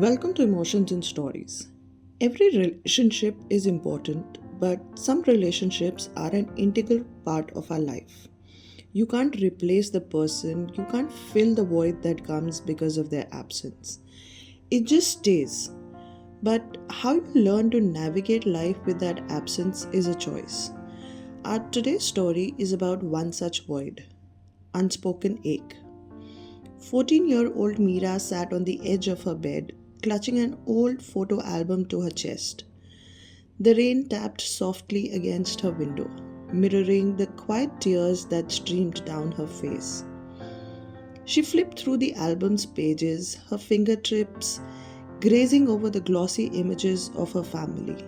Welcome to Emotions and Stories. Every relationship is important, but some relationships are an integral part of our life. You can't replace the person, you can't fill the void that comes because of their absence. It just stays. But how you learn to navigate life with that absence is a choice. Our today's story is about one such void, unspoken ache. 14-year-old Meera sat on the edge of her bed, clutching an old photo album to her chest. The rain tapped softly against her window, mirroring the quiet tears that streamed down her face. She flipped through the album's pages, her fingertips grazing over the glossy images of her family.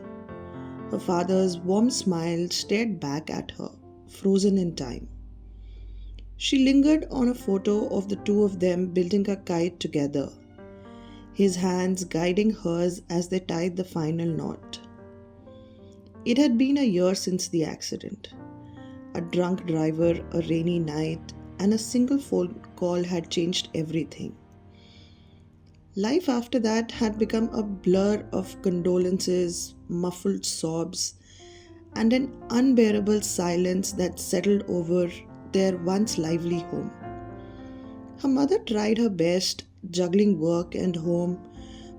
Her father's warm smile stared back at her, frozen in time. She lingered on a photo of the two of them building a kite together, his hands guiding hers as they tied the final knot. It had been a year since the accident. A drunk driver, a rainy night, and a single phone call had changed everything. Life after that had become a blur of condolences, muffled sobs, and an unbearable silence that settled over their once lively home. Her mother tried her best, juggling work and home,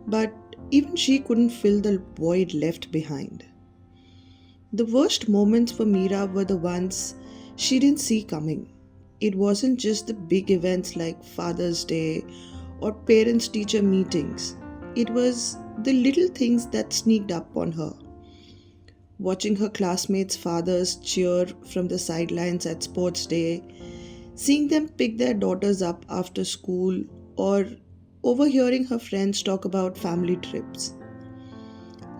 but even she couldn't fill the void left behind. The worst moments for Meera were the ones she didn't see coming. It wasn't just the big events like Father's Day or parents teacher meetings. It was the little things that sneaked up on her. Watching her classmates' fathers cheer from the sidelines at sports day, seeing them pick their daughters up after school, or overhearing her friends talk about family trips.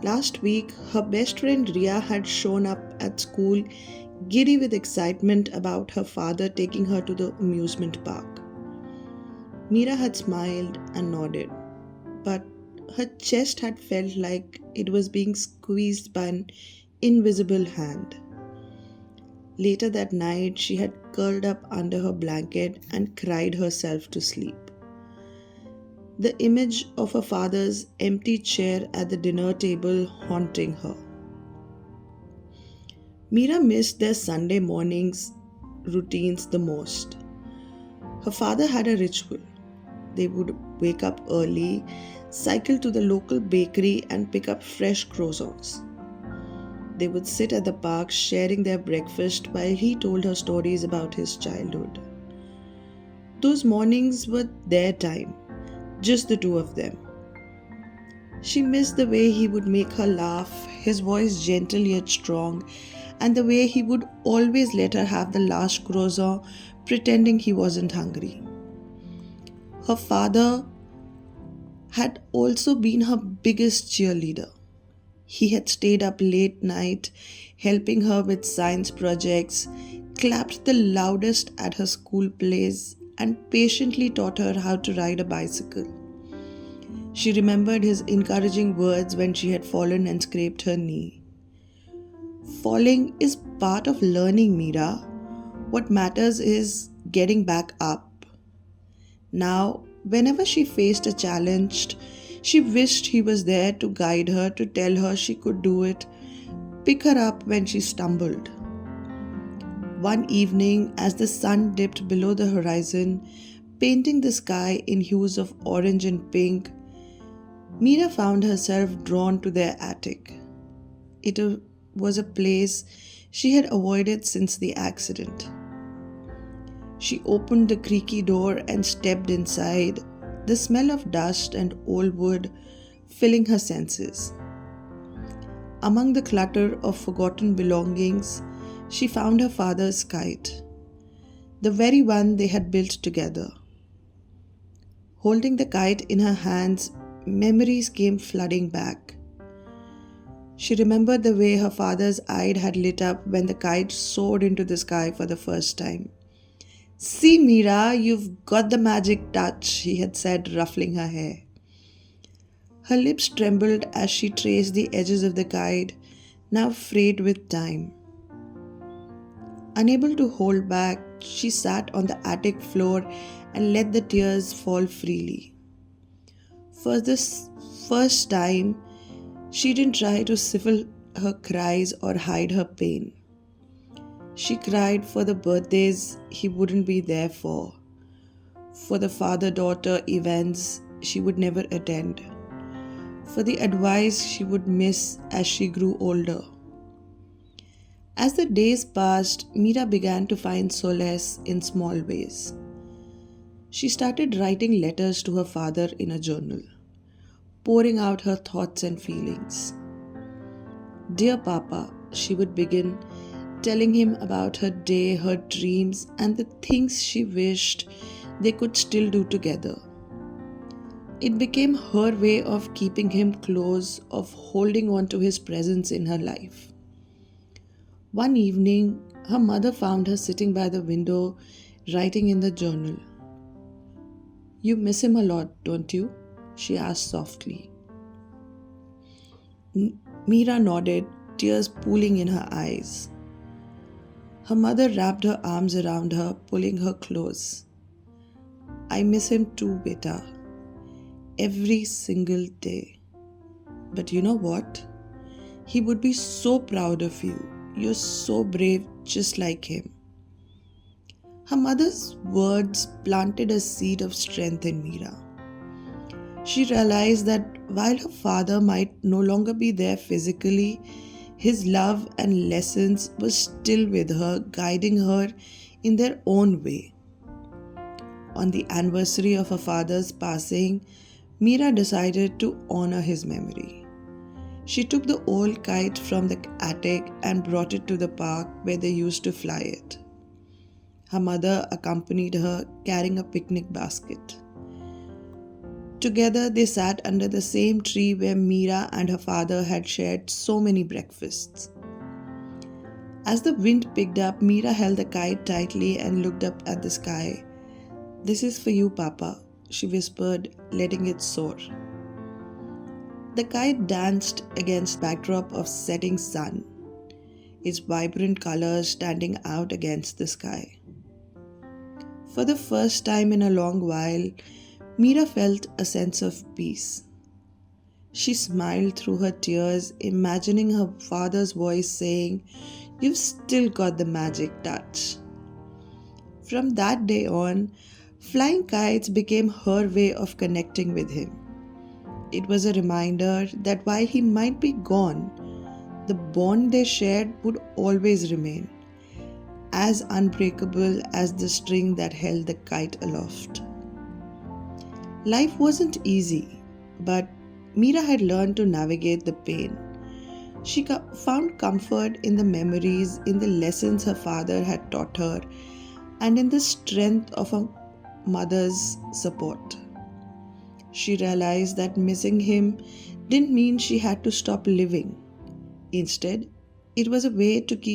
Last week, her best friend Ria had shown up at school giddy with excitement about her father taking her to the amusement park. Meera had smiled and nodded, but her chest had felt like it was being squeezed by an invisible hand. Later that night, she had curled up under her blanket and cried herself to sleep. The image of her father's empty chair at the dinner table haunting her. Meera missed their Sunday mornings routines the most. Her father had a ritual. They would wake up early, cycle to the local bakery, and pick up fresh croissants. They would sit at the park sharing their breakfast while he told her stories about his childhood. Those mornings were their time, just the two of them. She missed the way he would make her laugh, his voice gentle yet strong, and the way he would always let her have the last croissant, pretending he wasn't hungry. Her father had also been her biggest cheerleader. He had stayed up late night, helping her with science projects, clapped the loudest at her school plays, and patiently taught her how to ride a bicycle. She remembered his encouraging words when she had fallen and scraped her knee. Falling is part of learning, Meera. What matters is getting back up. Now, whenever she faced a challenge, she wished he was there to guide her, to tell her she could do it, pick her up when she stumbled. One evening, as the sun dipped below the horizon, painting the sky in hues of orange and pink, Meera found herself drawn to their attic. It was a place she had avoided since the accident. She opened the creaky door and stepped inside, the smell of dust and old wood filling her senses. Among the clutter of forgotten belongings, she found her father's kite, the very one they had built together. Holding the kite in her hands, memories came flooding back. She remembered the way her father's eye had lit up when the kite soared into the sky for the first time. "See, Meera, you've got the magic touch," he had said, ruffling her hair. Her lips trembled as she traced the edges of the kite, now frayed with time. Unable to hold back, she sat on the attic floor and let the tears fall freely. For the first time, she didn't try to stifle her cries or hide her pain. She cried for the birthdays he wouldn't be there for the father daughter events she would never attend, for the advice she would miss as she grew older. As the days passed, Meera began to find solace in small ways. She started writing letters to her father in a journal, pouring out her thoughts and feelings. Dear Papa, she would begin, telling him about her day, her dreams, and the things she wished they could still do together. It became her way of keeping him close, of holding on to his presence in her life. One evening, her mother found her sitting by the window, writing in the journal. You miss him a lot, don't you? She asked softly. Meera nodded, tears pooling in her eyes. Her mother wrapped her arms around her, pulling her close. I miss him too, beta. Every single day. But you know what? He would be so proud of you. You're so brave, just like him. Her mother's words planted a seed of strength in Meera. She realized that while her father might no longer be there physically, his love and lessons were still with her, guiding her in their own way. On the anniversary of her father's passing, Meera decided to honor his memory. She took the old kite from the attic and brought it to the park where they used to fly it. Her mother accompanied her, carrying a picnic basket. Together, they sat under the same tree where Meera and her father had shared so many breakfasts. As the wind picked up, Meera held the kite tightly and looked up at the sky. This is for you, Papa, she whispered, letting it soar. The kite danced against the backdrop of setting sun, its vibrant colors standing out against the sky. For the first time in a long while, Meera felt a sense of peace. She smiled through her tears, imagining her father's voice saying, You've still got the magic touch. From that day on, flying kites became her way of connecting with him. It was a reminder that while he might be gone, the bond they shared would always remain, as unbreakable as the string that held the kite aloft. Life wasn't easy, but Meera had learned to navigate the pain. She found comfort in the memories, in the lessons her father had taught her, and in the strength of her mother's support. She realized that missing him didn't mean she had to stop living. Instead, it was a way to keep